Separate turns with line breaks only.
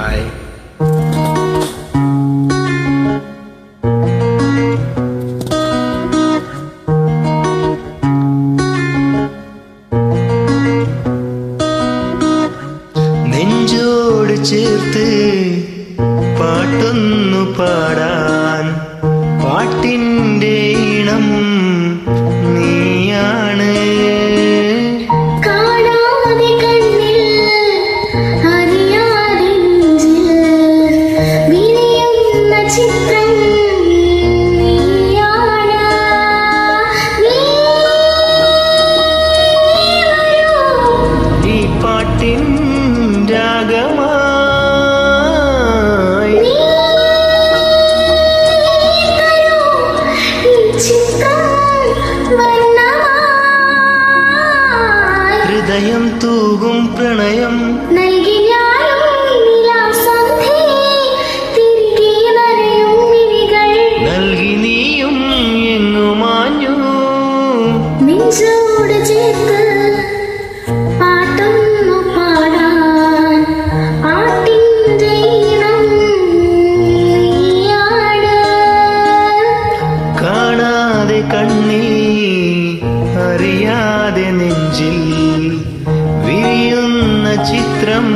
By. നെഞ്ചോട് ചേർത്ത് പാട്ടൊന്നു പാടാൻ പാട്ടിൻ്റെ ഈണം നീയാണ്.
കാണാതെ കണ്ണിൽ അറിയാതെ വിരിയുന്ന ചിത്രം നീയാണ്.
ഈ പാട്ടിൻ രാഗമായി ഹൃദയം തൂകും പ്രണയം
നൽകി
നൽകി നീയും എങ്ങുമാഞ്ഞു.
നെഞ്ചോട് ചേർത്ത് പാട്ടൊന്നു പാടാൻ പാട്ടിൻ്റെ ഈണം നീയാണ്.
കാണാതെ കണ്ണീ അറിയാതെ നെഞ്ചിൽ വിരിയുന്ന ചിത്രം